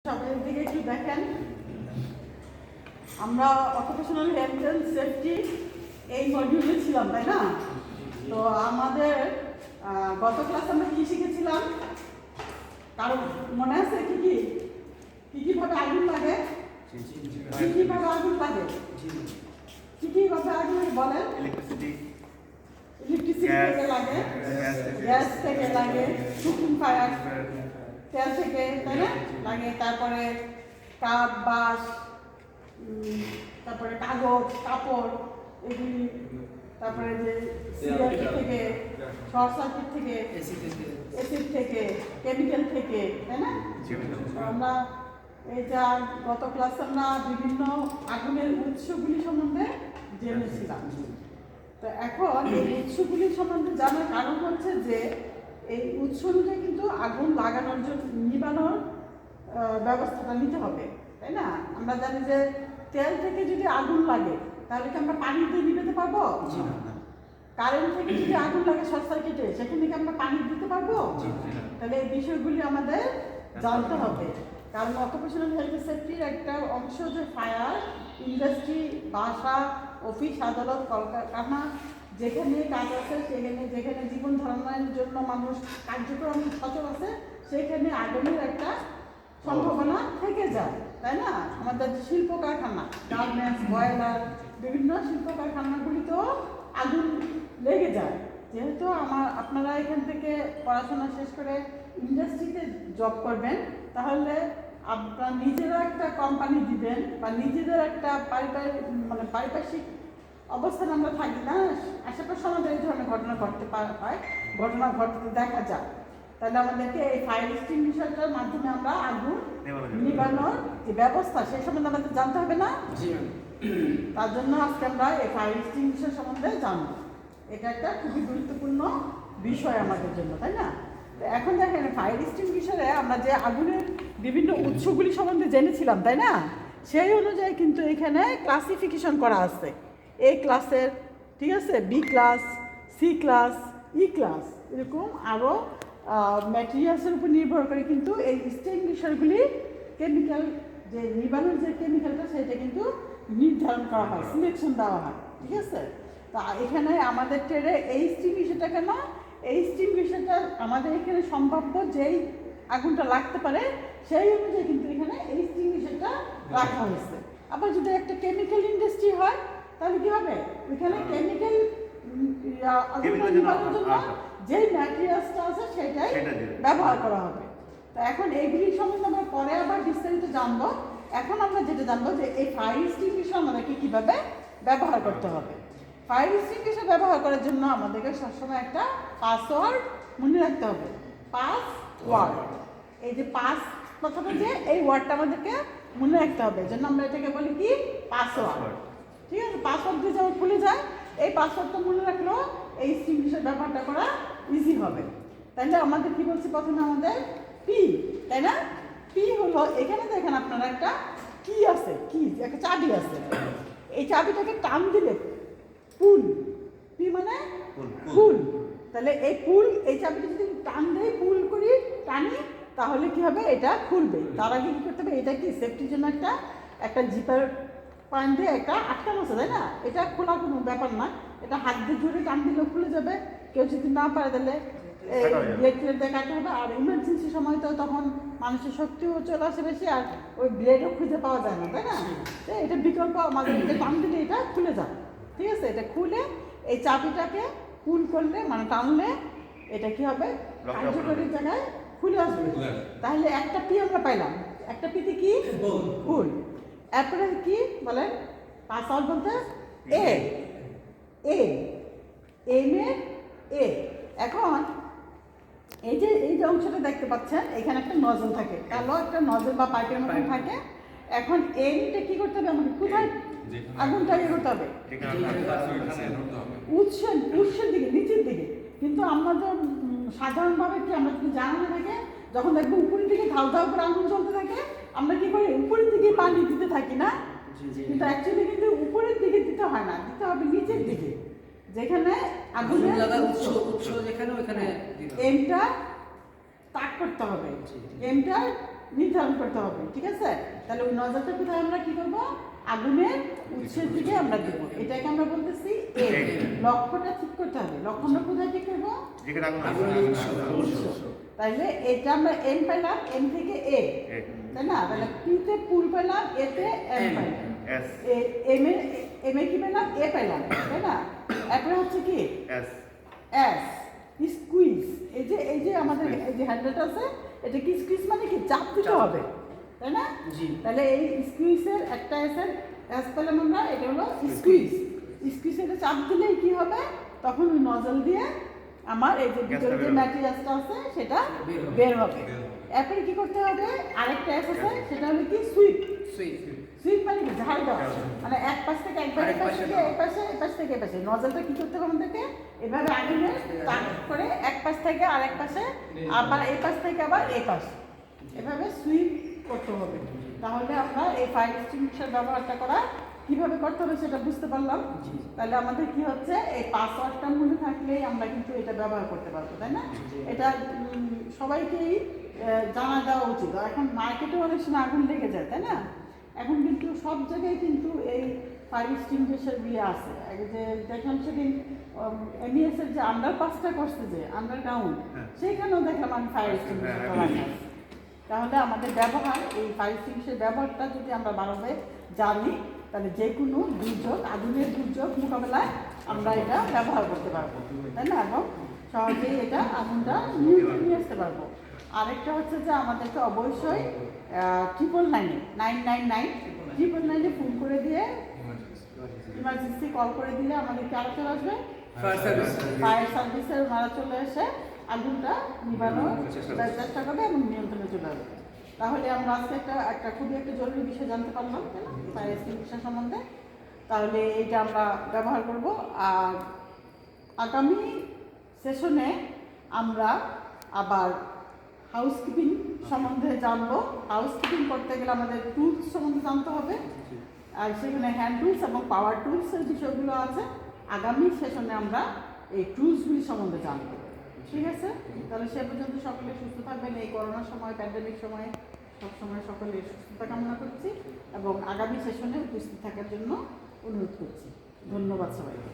সামনের দিকে একটু দেখেন। আমরা অকুপেশনাল হেলথ এন্ড সেফটি এই মডিউলে ছিলাম, তাই না? তো আমাদের গত ক্লাসে আমরা কি শিখেছিলাম? কারো মনে আছে কি ভাবে আগুন লাগে? কি ভাবে আগুন লাগে? কি ভাবে আগুন বলেন? ইলেকট্রিসিটি থেকে লাগে, গ্যাস থেকে লাগে, কুকিং ফায়ার তেল থেকে, তাই না লাগে। তারপরে কাঠ, বাঁশ, তারপরে কাগজ, কাপড়, এগুলি, তারপরে যে সিগারেট থেকে, শর্ট সার্কিট থেকে, অ্যাসিড থেকে, কেমিক্যাল থেকে, তাই না? আমরা এই যা গত ক্লাসে আমরা বিভিন্ন আগুনের উৎসগুলি সম্বন্ধে জেনেছিলাম। তো এখন এই উৎসগুলি সম্বন্ধে জানার কারণ হচ্ছে যে এই উৎস অনুযায়ী কিন্তু আগুন লাগানোর জন্য নিবানোর ব্যবস্থাটা নিতে হবে, তাই না? আমরা জানি যে তেল থেকে যদি আগুন লাগে তাহলে কি আমরা পানি দিয়ে নিভাতে পারবো? কারেন্ট থেকে যদি আগুন লাগে শর্ট সার্কিটে, সেখানে কি আমরা পানি দিতে পারবো? তাহলে এই বিষয়গুলি আমাদের জানতে হবে। কারণ অকুপেশনাল হেলথ সেফটির একটা অংশ যে ফায়ার, ইন্ডাস্ট্রি, বাসা, অফিস, আদালত, কলকারখানা, যেখানে কাজ আছে, যেখানে জীবন ধারণের জন্য মানুষ কার্যক্রম সচল আছে, সেখানে আগুনের একটা সম্ভাবনা থেকে যায়, তাই না? আমাদের শিল্প কারখানা, গার্মেন্টস, বয়লার, বিভিন্ন শিল্প কারখানাগুলিতেও আগুন লেগে যায়। যেহেতু আপনারা এখান থেকে পড়াশোনা শেষ করে ইন্ডাস্ট্রিতে জব করবেন, তাহলে আপনারা নিজেরা একটা কোম্পানি দিবেন বা নিজেদের একটা পারিপার্শ্বিক অবস্থান আমরা থাকি না, আশেপাশে আমাদের এই ধরনের ঘটনা ঘটতে দেখা যায়। তাহলে আমাদেরকে এই ফায়ার এক্সটিংগুইশারটার মাধ্যমে আমরা আগুন নিবানোর যে ব্যবস্থা সেই সম্বন্ধে আমাদের জানতে হবে না? তার জন্য আজকে আমরা এই ফায়ার এক্সটিংগুইশার সম্বন্ধে জানবো। এটা একটা খুবই গুরুত্বপূর্ণ বিষয় আমাদের জন্য, তাই না? এখন দেখেন ফায়ার এক্সটিংগুইশারে আমরা যে আগুনের বিভিন্ন উৎসগুলি সম্বন্ধে জেনেছিলাম, তাই না? সেই অনুযায়ী কিন্তু এখানে ক্লাসিফিকেশন করা আছে। এ ক্লাসের, ঠিক আছে, বি ক্লাস, সি ক্লাস, ই ক্লাস, এরকম আরও ম্যাটেরিয়ালসের উপর নির্ভর করে কিন্তু এই এক্সটিংগুইশারগুলি কেমিক্যাল যে নিবানোর যে কেমিক্যালটা সেটা কিন্তু নির্ধারণ করা হয়, সিলেকশন দেওয়া হয়, ঠিক আছে? তা এখানে আমাদের ট্রেডে এই এক্সটিংগুইশারটা কেন? এই এক্সটিংগুইশারটা আমাদের এখানে সম্ভাব্য যেই আগুনটা লাগতে পারে সেই অনুযায়ী কিন্তু এখানে এই এক্সটিংগুইশারটা রাখা হয়েছে। আবার যদি একটা কেমিক্যাল ইন্ডাস্ট্রি হয় তাহলে কি হবে? ওইখানে কেমিক্যাল নিবানোর জন্য যেই ম্যাটেরিয়ালসটা আছে সেটাই ব্যবহার করা হবে। তো এখন এইগুলি সম্বন্ধে আমরা পরে আবার বিস্তারিত জানবো। এখন আমরা যেটা জানবো যে এই ফায়ার এক্সটিংগুইশার আমাদেরকে কীভাবে ব্যবহার করতে হবে। ফায়ার এক্সটিংগুইশার ব্যবহার করার জন্য আমাদেরকে সবসময় একটা পাসওয়ার্ড মনে রাখতে হবে। পাসওয়ার্ড, এই যে পাস কথাটা, যে এই ওয়ার্ডটা আমাদেরকে মনে রাখতে হবে, জন্য আমরা এটাকে বলি কি? পাসওয়ার্ড। ঠিক আছে? পাসওয়ার্ড দিয়ে যেমন খুলে যায়, এই পাসওয়ার্ডটা মনে রাখলেও এই এক্সটিংগুইশার ব্যবহারটা করা ইজি হবে। তাহলে আমাদের কি বলছি প্রথমে? আমাদের পি, তাই না? পি হলো, এখানে দেখেন আপনারা একটা কি আছে, কি একটা চাবি আছে। এই চাবিটাকে টান দিলে পুল, পি মানে পুল। তাহলে এই পুল, এই চাবিটা যদি টান দেয়, পুল করি, টানি, তাহলে কি হবে? এটা খুলবে। তার আগে কি করতে হবে? এটা কি সেফটির জন্য একটা জিপার পয়েন্ট দিয়ে একটা আটকানো আছে, তাই না? এটা খোলা কোনো ব্যাপার না, এটা হাত দিয়ে জোরে টান দিলেও খুলে যাবে। কেউ যদি না পারে তাহলে ব্লেড দিয়ে কাটতে হবে। আর ইমার্জেন্সি সময় তো তখন মানুষের শক্তিও চলে আসে বেশি, আর ওই ব্লেডও খুঁজে পাওয়া যায় না, তাই না? তো এটা বিকল্প, আমাদের টান দিলে এটা খুলে যায়, ঠিক আছে? এটা খুলে এই চাবিটাকে পুল করলে, মানে টানলে, এটা কি হবে? কার্যকরী জায়গায় খুলে আসবে। তাহলে একটা পি আমরা পাইলাম। একটা পিতে কি? পুল। এরপরে কি বলেন? পাসওয়ার্ড বলতে এ, এম এর এ। এখন এই যে অংশটা দেখতে পাচ্ছেন, এখানে একটা নজল থাকে, কালো একটা নজল বা পাইপের মতন থাকে। এখন এইটা কি করতে হবে? আমাকে কোথায় আগুনটা ইয়ে করতে হবে? উৎসের দিকে, নিচের দিকে। কিন্তু আমরা তো সাধারণভাবে কি, আমরা যদি জানানো থাকে, যখন দেখবো উপরের দিকে ধাউ ধাউ করে আগুন জ্বলতে থাকে, আমরা কি করি? উপরের দিকে পানি দিতে থাকি না? কিন্তু অ্যাকচুয়ালি কিন্তু উপরের দিকে দিতে হয় না, দিতে হবে নিচের দিকে, যেখানে আগুনের উৎস যেখানে, ওইখানে এমটা তাক করতে হবে। এমটা নির্ধারণ করতে হবে, ঠিক আছে? তাহলে ওই নজলটা কোথায় আমরা কি করব, আগুনের উৎসের দিকে আমরা দেবো, এটাকে আমরা বলতেছি এ। লক্ষ্যটা ঠিক করতে হবে, লক্ষ্যটা কোথায় ঠিক করবো, তাইলে এটা আমরা এম পেলাম, এম থেকে এ, তাই না? তাহলে পিতে পুল পেলাম, এতে এম পেলাম, এম এ কি পেলাম, এ পেলাম, তাই না? এরপরে হচ্ছে কি এস, স্কুইজ। এই যে আমাদের এই যে হ্যান্ডেলটা আছে, এটা কি স্কুইজ মানে কি চাপ দিতে হবে, তাই না? তাহলে এই স্কুইজের একটা এস পেলাম আমরা, এটা হলো স্কুইজ। স্কুইজে চাপ দিলেই কি হবে, তখন ওই নজল দিয়ে আমার এই যে ভিতরে যে ম্যাটেরিয়ালসটা আছে সেটা বের হবে। এরপরে কি করতে হবে, আরেকটা এস আছে, সেটা হলো কি সুইপ। সুইপ মানে কি ঝাড় দেওয়া, মানে এক পাশ থেকে একবার এই পাশ থেকে এই পাশে, এই পাশ থেকে এই পাশে। নজলটা কি করতে হবে আমাদেরকে, এভাবে আগুনে তাক করে এক পাশ থেকে আরেক পাশে, আবার এই পাশ থেকে আবার এই পাশ, এভাবে সুইপ করতে হবে। তাহলে আমরা এই ফায়ার এক্সটিংগুইশার ব্যবহারটা করা কিভাবে করতে হবে সেটা বুঝতে পারলাম। তাহলে আমাদের কি হচ্ছে, এই পাসওয়ার্ডটা মনে থাকলেই আমরা কিন্তু এটা ব্যবহার করতে পারবো, তাই না? এটা সবাইকেই জানা দেওয়া উচিত। এখন মার্কেটে অনেক সময় আগুন লেগে যায়, তাই না? এখন কিন্তু সব জায়গায় কিন্তু এই ফায়ার এক্সটিংগুইশার গুলি আছে। যে দেখলাম সেদিন এমইএস এর যে আন্ডারপাসটা করছে, যে আন্ডারগ্রাউন্ড, সেইখানেও দেখলাম আমি ফায়ার এক্সটিংগুইশার রাখা আছে। তাহলে আমাদের ব্যবহার, এই ফায়ার এক্সটিংগুইশার ব্যবহারটা যদি আমরা ভালোভাবে জানি, তাহলে যে কোনো দুর্যোগ, আগুনের দুর্যোগ মোকাবেলায় আমরা এটা ব্যবহার করতে পারবো, তাই না? এবং সহজেই এটা আগুনটা নিয়ে আসতে পারবো। আরেকটা হচ্ছে যে আমাদেরকে অবশ্যই 999 ফোন করে দিয়ে ইমার্জেন্সি কল করে দিলে আমাদের কারা চলে আসবে, ফায়ার সার্ভিসের ওনারা চলে এসে আগুনটা নিবানোর চেষ্টা করবে এবং নিয়ন্ত্রণে চলে আসবে। তাহলে আমরা আজকে একটা খুবই একটা জরুরি বিষয় জানতে পারলাম, তাই না, ফায়ার এক্সটিংগুইশার সম্বন্ধে। তাহলে এইটা আমরা ব্যবহার করব। আর আগামী সেশনে আমরা আবার হাউসকিপিং সম্বন্ধে জানবো। হাউসকিপিং করতে গেলে আমাদের টুলস সম্বন্ধে জানতে হবে, আর সেখানে হ্যান্ড টুলস এবং পাওয়ার টুলসের বিষয়গুলো আছে। আগামী সেশনে আমরা এই টুলসগুলি সম্বন্ধে জানবো, ঠিক আছে? তাহলে সে পর্যন্ত সকলে সুস্থ থাকবেন। এই করোনার সময়, প্যান্ডেমিক সময় সবসময় সকলে সুস্থতা কামনা করছি এবং আগামী সেশনে উপস্থিত থাকার জন্য অনুরোধ করছি। ধন্যবাদ সবাইকে।